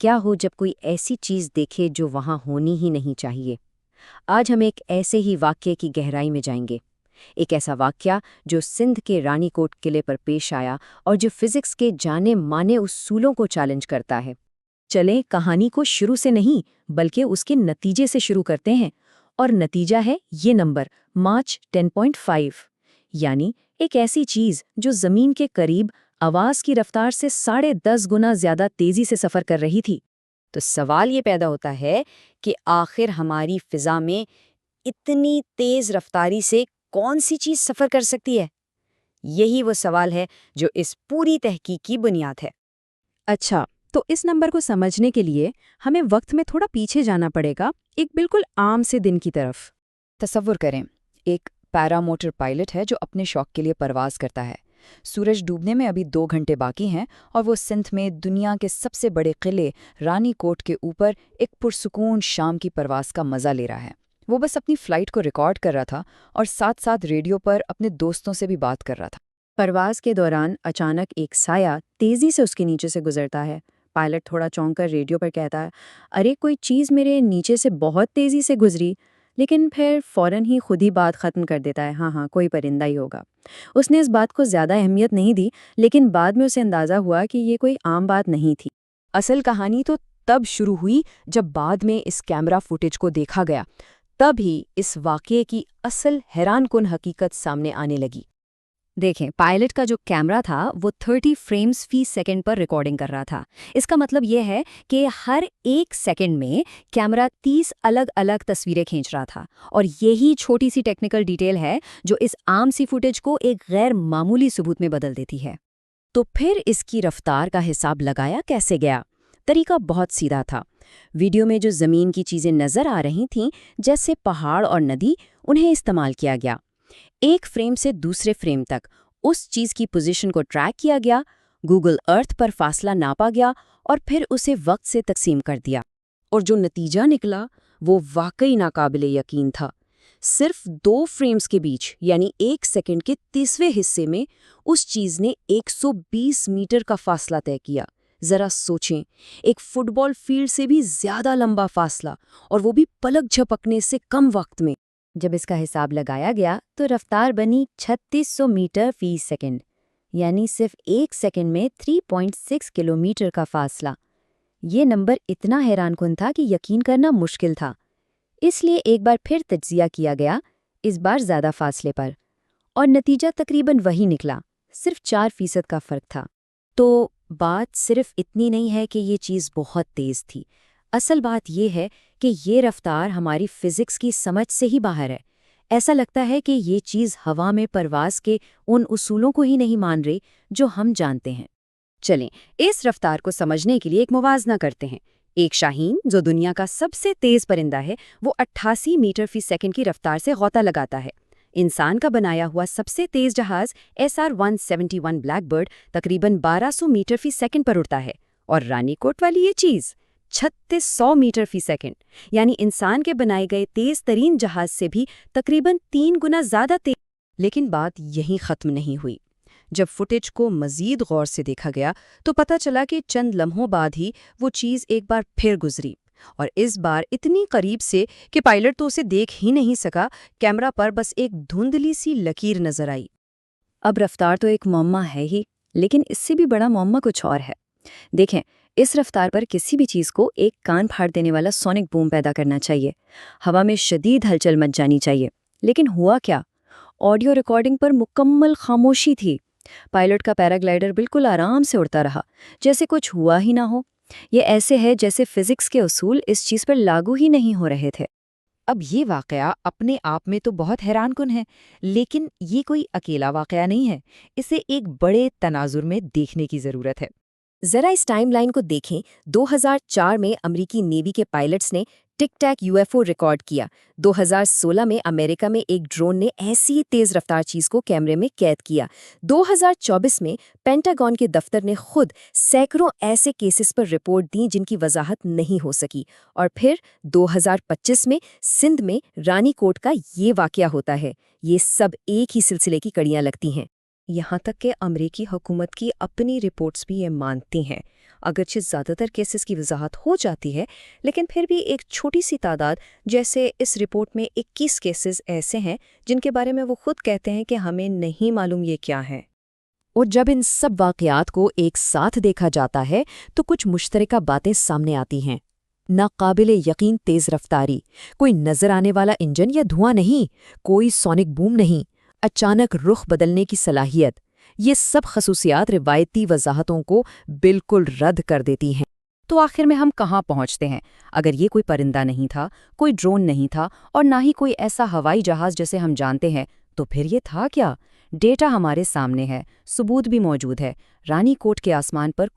کیا ہو جب کوئی ایسی چیز دیکھے جو وہاں ہونی ہی نہیں چاہیے؟ آج ہم ایک ایسے ہی واقعے کی گہرائی میں جائیں گے، ایک ایسا واقعہ جو سندھ کے رانی کوٹ قلعے پر پیش آیا اور جو فزکس کے جانے مانے اصولوں کو چیلنج کرتا ہے۔ چلیں کہانی کو شروع سے نہیں بلکہ اس کے نتیجے سے شروع کرتے ہیں، اور نتیجہ ہے یہ نمبر مارچ 10.5، یعنی ایک ایسی چیز جو زمین کے قریب آواز کی رفتار سے 10.5 گنا زیادہ تیزی سے سفر کر رہی تھی۔ تو سوال یہ پیدا ہوتا ہے کہ آخر ہماری فضا میں اتنی تیز رفتاری سے کون سی چیز سفر کر سکتی ہے؟ یہی وہ سوال ہے جو اس پوری تحقیق کی بنیاد ہے۔ اچھا، تو اس نمبر کو سمجھنے کے لیے ہمیں وقت میں تھوڑا پیچھے جانا پڑے گا، ایک بالکل عام سے دن کی طرف۔ تصور کریں، ایک پیراموٹر پائلٹ ہے جو اپنے شوق کے لیے پرواز کرتا ہے۔ سورج ڈوبنے میں ابھی 2 گھنٹے باقی ہیں اور وہ سندھ میں دنیا کے سب سے بڑے قلعے رانی کوٹ کے اوپر ایک پرسکون شام کی پرواز کا مزہ لے رہا ہے۔ وہ بس اپنی فلائٹ کو ریکارڈ کر رہا تھا اور ساتھ ساتھ ریڈیو پر اپنے دوستوں سے بھی بات کر رہا تھا۔ پرواز کے دوران اچانک ایک سایہ تیزی سے اس کے نیچے سے گزرتا ہے۔ پائلٹ تھوڑا چونک کر ریڈیو پر کہتا ہے، ارے کوئی چیز میرے نیچے سے بہت تیزی سے گزری، لیکن پھر فوراً ہی خود ہی بات ختم کر دیتا ہے، ہاں کوئی پرندہ ہی ہوگا۔ اس نے اس بات کو زیادہ اہمیت نہیں دی، لیکن بعد میں اسے اندازہ ہوا کہ یہ کوئی عام بات نہیں تھی۔ اصل کہانی تو تب شروع ہوئی جب بعد میں اس کیمرہ فوٹیج کو دیکھا گیا، تب ہی اس واقعے کی اصل حیران کن حقیقت سامنے آنے لگی۔ دیکھیں، پائلٹ کا جو کیمرہ تھا وہ 30 فریمز فی سیکنڈ پر ریکارڈنگ کر رہا تھا۔ اس کا مطلب یہ ہے کہ ہر 1 سیکنڈ میں کیمرہ 30 الگ الگ تصویریں کھینچ رہا تھا، اور یہی چھوٹی سی ٹیکنیکل ڈیٹیل ہے جو اس عام سی فوٹیج کو ایک غیر معمولی ثبوت میں بدل دیتی ہے۔ تو پھر اس کی رفتار کا حساب لگایا کیسے گیا؟ طریقہ بہت سیدھا تھا۔ ویڈیو میں جو زمین کی چیزیں نظر آ رہی تھیں، جیسے پہاڑ اور ندی، انہیں استعمال کیا گیا۔ ایک فریم سے دوسرے فریم تک اس چیز کی پوزیشن کو ٹریک کیا گیا، گوگل ارتھ پر فاصلہ ناپا گیا اور پھر اسے وقت سے تقسیم کر دیا۔ اور جو نتیجہ نکلا وہ واقعی ناقابل یقین تھا۔ صرف 2 فریمز کے بیچ، یعنی 1 سیکنڈ کے 30ویں حصے میں اس چیز نے 120 میٹر کا فاصلہ طے کیا۔ ذرا سوچیں، ایک فٹ بال فیلڈ سے بھی زیادہ لمبا فاصلہ، اور وہ بھی پلک جھپکنے سے کم وقت میں۔ جب اس کا حساب لگایا گیا تو رفتار بنی 3600 میٹر فی سیکنڈ، یعنی صرف 1 سیکنڈ میں 3.6 کلومیٹر کا فاصلہ۔ یہ نمبر اتنا حیران کن تھا کہ یقین کرنا مشکل تھا۔ اس لیے ایک بار پھر تجزیہ کیا گیا، اس بار زیادہ فاصلے پر، اور نتیجہ تقریباً وہی نکلا، صرف 4% کا فرق تھا۔ تو بات صرف اتنی نہیں ہے کہ یہ چیز بہت تیز تھی، اصل بات یہ ہے کہ یہ رفتار ہماری فزکس کی سمجھ سے ہی باہر ہے۔ ایسا لگتا ہے کہ یہ چیز ہوا میں پرواز کے ان اصولوں کو ہی نہیں مان رہی جو ہم جانتے ہیں۔ چلیں اس رفتار کو سمجھنے کے لیے ایک موازنہ کرتے ہیں۔ ایک شاہین جو دنیا کا سب سے تیز پرندہ ہے، وہ 88 میٹر فی سیکنڈ کی رفتار سے غوطہ لگاتا ہے۔ انسان کا بنایا ہوا سب سے تیز جہاز SR-171 بلیک برڈ تقریباً 1200 میٹر فی سیکنڈ پر اڑتا ہے، اور رانی کوٹ والی یہ چیز 3600 میٹر فی سیکنڈ، یعنی انسان کے بنائے گئے تیز ترین جہاز سے بھی تقریباً 3 گنا زیادہ تیز۔ لیکن بات یہیں ختم نہیں ہوئی۔ جب فوٹیج کو مزید غور سے دیکھا گیا تو پتہ چلا کہ چند لمحوں بعد ہی وہ چیز ایک بار پھر گزری، اور اس بار اتنی قریب سے کہ پائلٹ تو اسے دیکھ ہی نہیں سکا۔ کیمرہ پر بس ایک دھندلی سی لکیر نظر آئی۔ اب رفتار تو ایک معمہ ہے ہی، لیکن اس سے بھی بڑا معمہ کچھ اور ہے۔ دیکھیں، اس رفتار پر کسی بھی چیز کو ایک کان پھاڑ دینے والا سونک بوم پیدا کرنا چاہیے، ہوا میں شدید ہلچل مچ جانی چاہیے۔ لیکن ہوا کیا؟ آڈیو ریکارڈنگ پر مکمل خاموشی تھی۔ پائلٹ کا پیراگلائڈر بالکل آرام سے اڑتا رہا، جیسے کچھ ہوا ہی نہ ہو۔ یہ ایسے ہے جیسے فزکس کے اصول اس چیز پر لاگو ہی نہیں ہو رہے تھے۔ اب یہ واقعہ اپنے آپ میں تو بہت حیران کن ہے، لیکن یہ کوئی اکیلا واقعہ نہیں ہے، اسے ایک بڑے تناظر میں دیکھنے کی ضرورت ہے۔ ذرا اس ٹائم لائن کو دیکھیں۔ 2004 میں امریکی نیوی کے پائلٹس نے ٹک ٹیک UFO ریکارڈ کیا۔ 2016 میں امریکہ میں ایک ڈرون نے ایسی تیز رفتار چیز کو کیمرے میں قید کیا۔ 2024 میں پینٹاگون کے دفتر نے خود سینکڑوں ایسے کیسز پر رپورٹ دیں جن کی وضاحت نہیں ہو سکی، اور پھر 2025 میں سندھ میں رانی کوٹ کا یہ واقعہ ہوتا ہے۔ یہ سب ایک ہی سلسلے کی کڑیاں لگتی ہیں۔ یہاں تک کہ امریکی حکومت کی اپنی رپورٹس بھی یہ مانتی ہیں اگرچہ زیادہ تر کیسز کی وضاحت ہو جاتی ہے، لیکن پھر بھی ایک چھوٹی سی تعداد، جیسے اس رپورٹ میں 21 کیسز ایسے ہیں جن کے بارے میں وہ خود کہتے ہیں کہ ہمیں نہیں معلوم یہ کیا ہے۔ اور جب ان سب واقعات کو ایک ساتھ دیکھا جاتا ہے تو کچھ مشترکہ باتیں سامنے آتی ہیں۔ ناقابل یقین تیز رفتاری، کوئی نظر آنے والا انجن یا دھواں نہیں، کوئی سونک بوم نہیں، اچانک رخ بدلنے کی صلاحیت، یہ سب خصوصیات روایتی وضاحتوں کو بالکل رد کر دیتی ہیں۔ تو آخر میں ہم کہاں پہنچتے ہیں؟ اگر یہ کوئی پرندہ نہیں تھا، کوئی ڈرون نہیں تھا اور نہ ہی کوئی ایسا ہوائی جہاز جسے ہم جانتے ہیں، تو پھر یہ تھا کیا؟ ڈیٹا ہمارے سامنے ہے، ثبوت بھی موجود ہے۔ رانی کوٹ کے آسمان پر